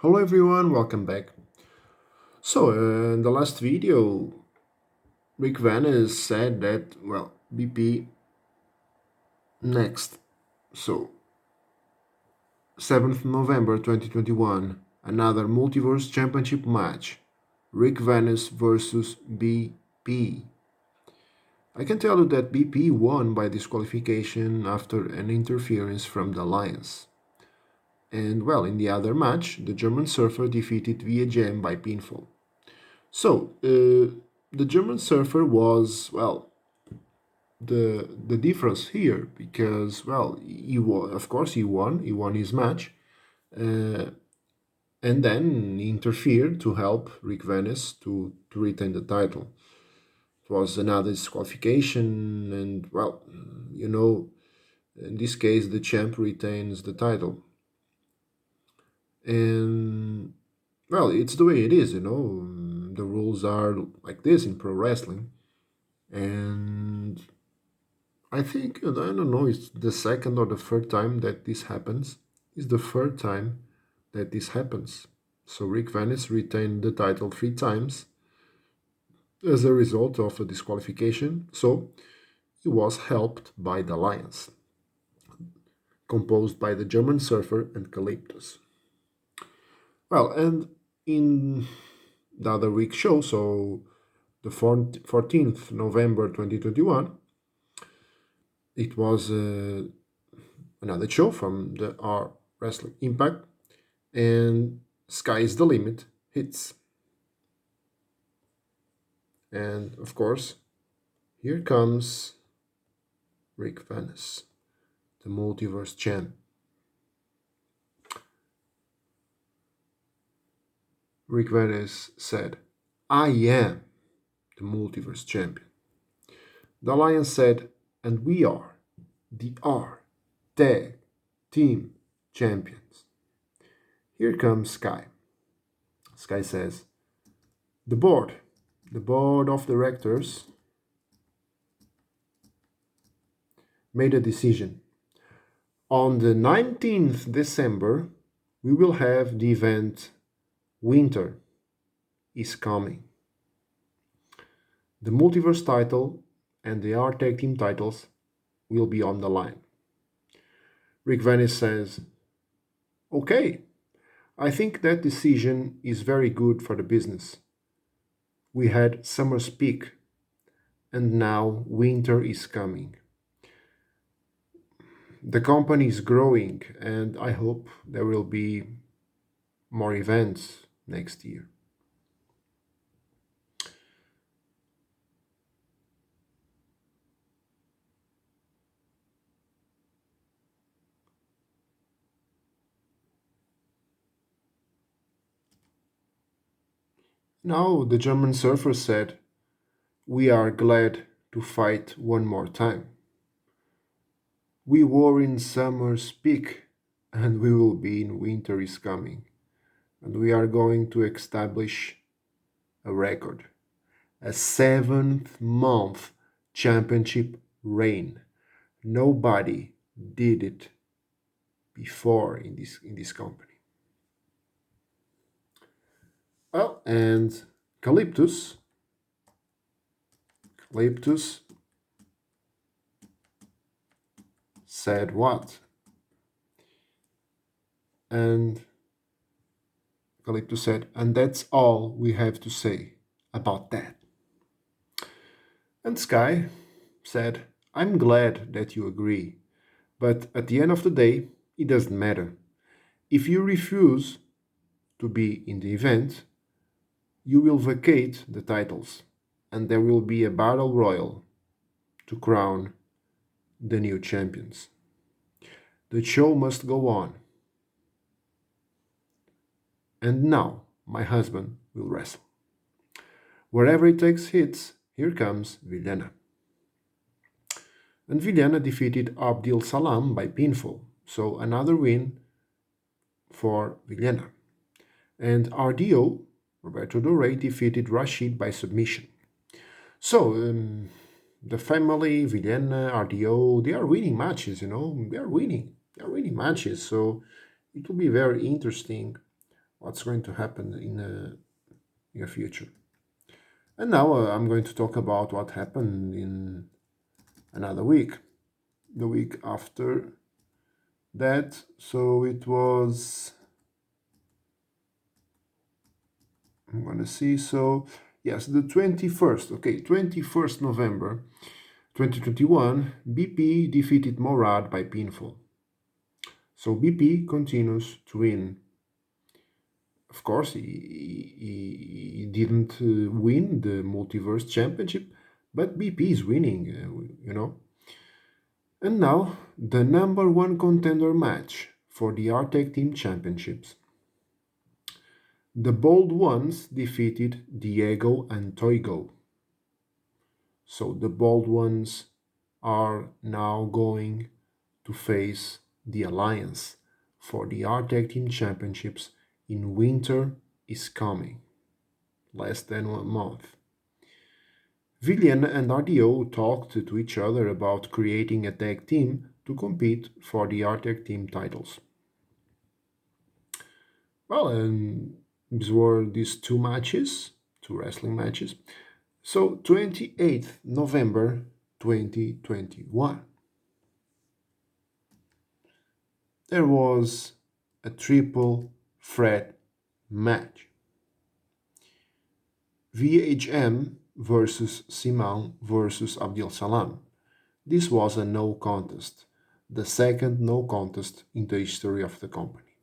Hello everyone, welcome back. In the last video, Ric Venice said that, BP next. So, 7th November 2021, another Multiverse Championship match. Ric Venice versus BP. I can tell you that BP won by disqualification after an interference from the Lions. And in the other match, the German surfer defeated Via Jam by pinfall. The German surfer was the difference here because he won, of course he won his match, uh, and then he interfered to help Rick Venice to retain the title. It was another disqualification, and in this case the champ retains the title, and it's the way it is. The rules are like this in pro wrestling. And I think, I don't know, it's the second or the third time that this happens. It's the third time that this happens. So Rick Venice retained the title three times as a result of a disqualification. So he was helped by the Lions, composed by the German Surfer and Calyptus. And in the other week show, so the 14th November 2021, it was another show from the R Wrestling Impact, and Sky is the Limit hits. And of course, here comes Rick Venice, the Multiverse Champ. Rick Venice said, "I am the Multiverse Champion." The Lion said, "And we are the R Tag Team Champions." Here comes Sky. Sky says, the board of directors made a decision. On the 19th December, we will have the event Winter is Coming. The Multiverse title and the R Tag Team titles will be on the line. Rick Venice says, "Okay, I think that decision is very good for the business. We had summer's peak, and now winter is coming. The company is growing, and I hope there will be more events next year." Now the German surfer said, "We are glad to fight one more time. We were in summer's peak, and we will be in winter is coming. And we are going to establish a record. A 7th-month championship reign. Nobody did it before in this company." And Calyptus said what? And Calyptus said, "And that's all we have to say about that." And Sky said, "I'm glad that you agree, but at the end of the day, it doesn't matter. If you refuse to be in the event, you will vacate the titles, and there will be a battle royal to crown the new champions. The show must go on. And now my husband will wrestle. Wherever it takes hits, here comes Villena." And Villena defeated Abdil Salam by pinfall, so another win for Villena. And RDO, Roberto Do Rey, defeated Rashid by submission. So, the family, Villena, RDO, they are winning matches, They are winning matches. So, it will be very interesting what's going to happen in the near future. And now I'm going to talk about what happened in another week, the week after that. So it was, I'm going to see, so yes, the 21st, okay, 21st November 2021, BP defeated Morad by pinfall. So BP continues to win. Of course, he didn't win the Multiverse Championship, but BP is winning, And now, the number one contender match for the Artec Team Championships. The Bold Ones defeated Diego and Toigo. So the Bold Ones are now going to face the Alliance for the Artec Team Championships in winter is coming. Less than 1 month. Villian and RDO talked to each other about creating a tag team to compete for the Artec team titles. Well, and these were these two wrestling matches. So 28th November 2021. There was a triple threat match. VHM versus Simão versus Abdel Salam. This was a no contest, the second no contest in the history of the company.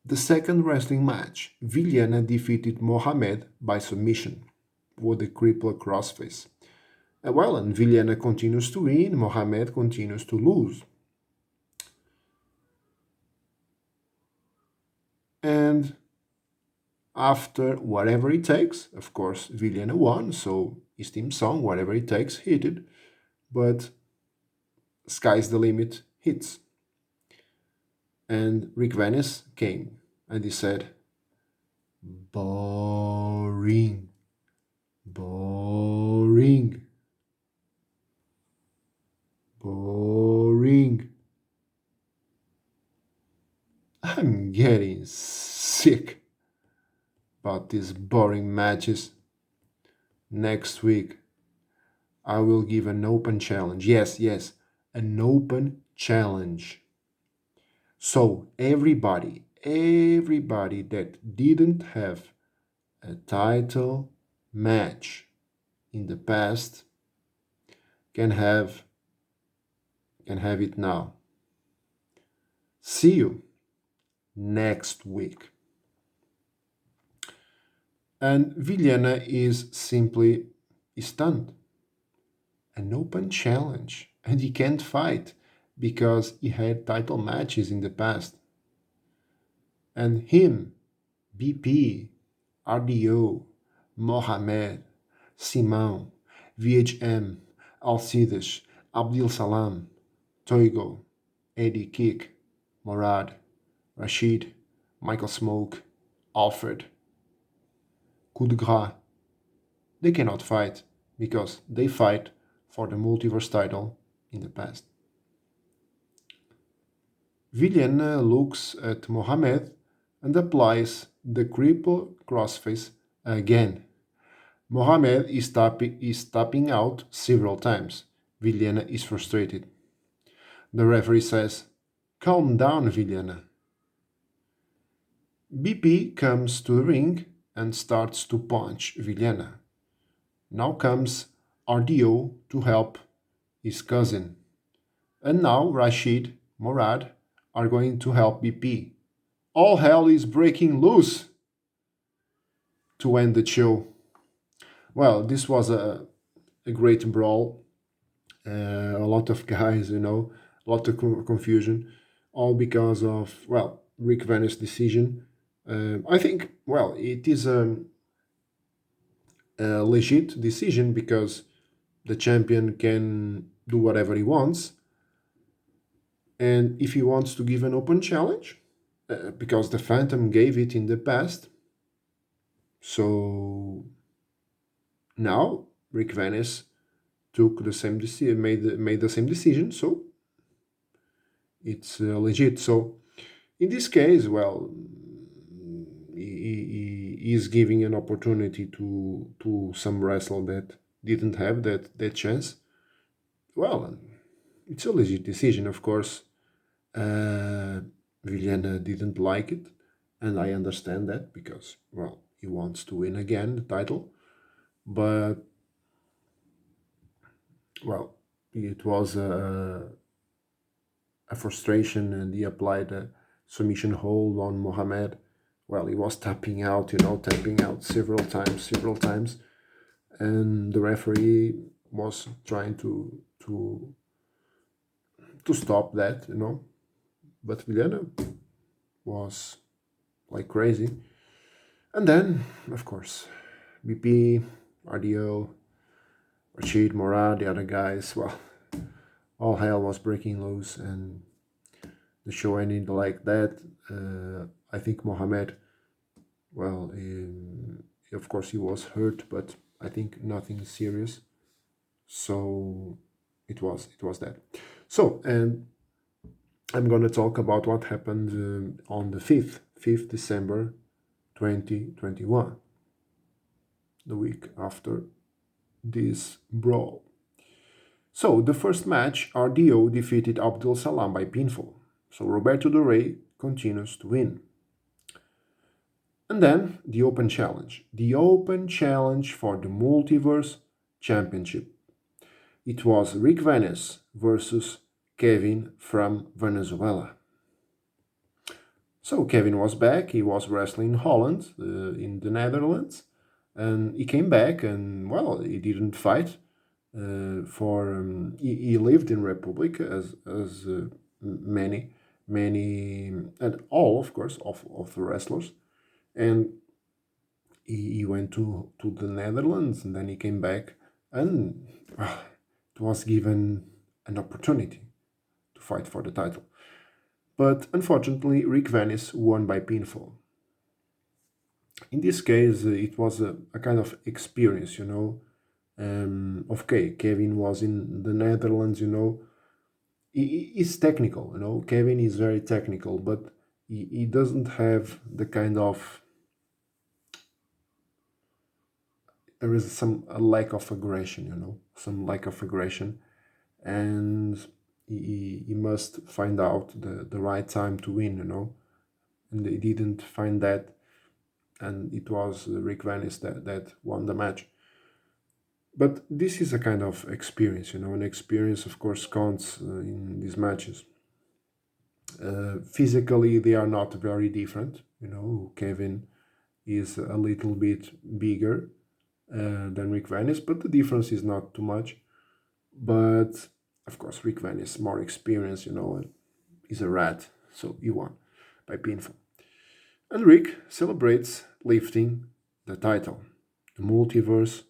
The second wrestling match, Villena defeated Mohamed by submission with a crippler crossface. And Villena continues to win, Mohamed continues to lose. And after whatever it takes, of course, Villena won, so his team song, whatever it takes, hit it. But Sky's the Limit hits. And Ric Venice came and he said, boring, boring, boring. I'm getting sick about these boring matches. Next week, I will give an open challenge. Yes, an open challenge. So everybody that didn't have a title match in the past can have it now. See you next week. And Villena is simply stunned. An open challenge, and he can't fight because he had title matches in the past. And him, BP, RDO, Mohamed, Simão, VHM, Alcides, Abdel Salam, Toigo, Eddie Kick, Morad, Rashid, Michael Smoke, Alfred, Coup de Gras. They cannot fight because they fight for the Multiverse title in the past. Villian looks at Mohamed and applies the cripple crossface again. Mohamed is tapping out several times. Villian is frustrated. The referee says, "Calm down, Villian." BP comes to the ring and starts to punch Villian. Now comes RDO to help his cousin. And now Rashid, Morad are going to help BP. All hell is breaking loose to end the show. Well, this was a great brawl. A lot of guys, a lot of confusion, all because of, Ric Venice decision. I think, it is a legit decision because the champion can do whatever he wants. And if he wants to give an open challenge, because the Phantom gave it in the past, so now Ric Venice took the same decision, made the same decision, so it's legit. So in this case, is giving an opportunity to some wrestler that didn't have that chance. Well, it's a legit decision, of course. Uh, Villena didn't like it, and I understand that because, well, he wants to win again the title. But, well, it was a frustration, and he applied a submission hold on Mohammed. Well, he was tapping out several times, and the referee was trying to stop that, But Villena was like crazy. And then, of course, BP, RDO, Rashid, Morad, the other guys, well, all hell was breaking loose, and the show ended like that. I think Mohammed, well, of course he was hurt, but I think nothing serious. So it was that. So, and I'm gonna talk about what happened on the 5th December 2021, the week after this brawl. So, the first match, RDO defeated Abdul Salam by pinfall. So, Roberto Del Rey continues to win. And then, the Open Challenge. The Open Challenge for the Multiverse Championship. It was Ric Venice versus Kevin from Venezuela. So Kevin was back. He was wrestling in Holland, in the Netherlands, and he came back. And well, he didn't fight. He lived in Republic as many and all, of course, of the wrestlers, and he went to the Netherlands, and then he came back, and it was given an opportunity to fight for the title. But unfortunately, Rick Venice won by pinfall. In this case, it was a kind of experience, Okay, Kevin was in the Netherlands, He's technical, Kevin is very technical, but he doesn't have the kind of. There is a lack of aggression, some lack of aggression, and he must find out the right time to win, and he didn't find that, and it was Rick Venice that won the match. But this is a kind of experience, an experience, of course, counts in these matches. Physically, they are not very different, Kevin is a little bit bigger than Rick Venice, but the difference is not too much. But of course, Rick Venice more experience, is a rat, so he won by pinfall. And Rick celebrates lifting the title, the Multiverse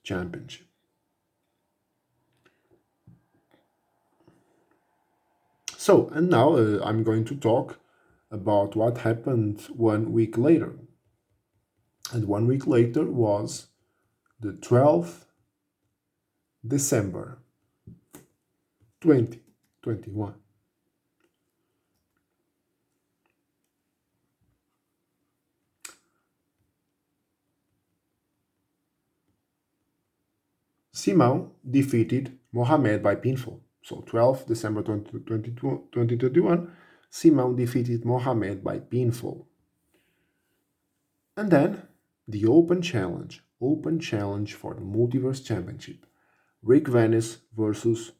Championship. So, and now I'm going to talk about what happened 1 week later. And 1 week later was the 12th December 2021. Simão defeated Mohamed by pinfall. So 12 December 2021, Simão defeated Mohamed by pinfall. And then the Open Challenge for the Multiverse Championship. Rick Venice versus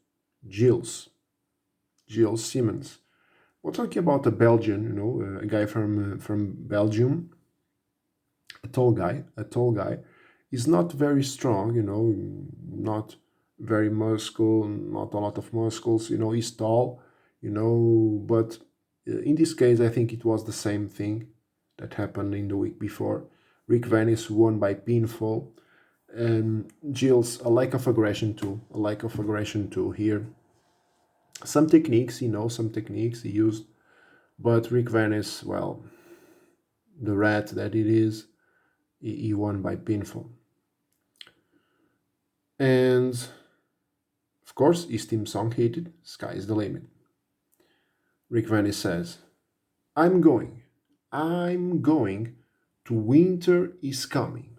Gilles Simmons. We're talking about a Belgian, a guy from Belgium, a tall guy. He's not very strong, not very muscle, not a lot of muscles, he's tall, but in this case, I think it was the same thing that happened in the week before. Rick Venice won by pinfall, and Gilles, a lack of aggression too here. Some techniques he used, but Rick Venice, well, the rat that it is, he won by pinfall. And of course, his theme song hit it, Sky is the Limit. Rick Venice says, I'm going winter is coming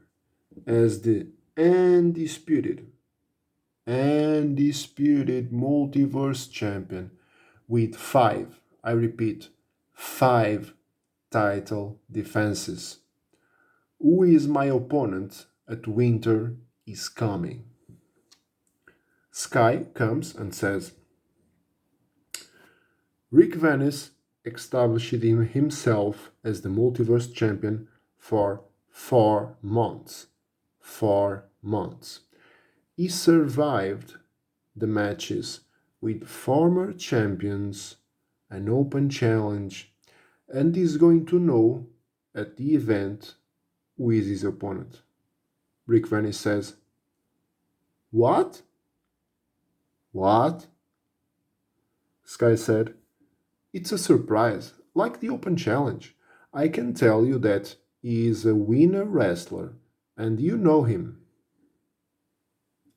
as the undisputed multiverse champion with five, I repeat, five title defenses. Who is my opponent at winter is coming? Sky comes and says, Ric Venice established himself as the multiverse champion for 4 months. 4 months. He survived the matches with former champions, an open challenge, and is going to know at the event who is his opponent. Ric Venice says, What? What? Sky said, It's a surprise, like the open challenge. I can tell you that he is a winner wrestler, and you know him.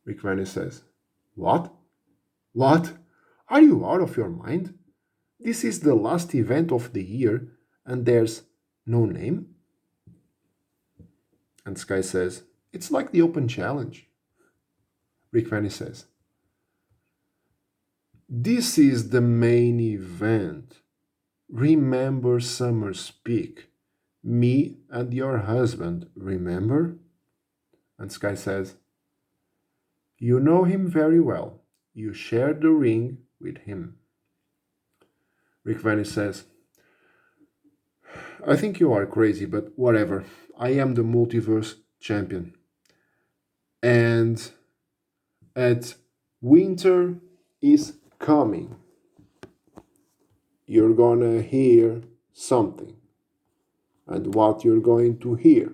Ric Venice says, What? What? Are you out of your mind? This is the last event of the year, and there's no name? And Sky says, It's like the open challenge. Ric Venice says, This is the main event. Remember Summer's Peak. Me and your husband, remember? And Sky says, You know him very well. You shared the ring with him. Ric Venice says, I think you are crazy, but whatever. I am the multiverse champion. And at winter is coming, you're gonna hear something. And what you're going to hear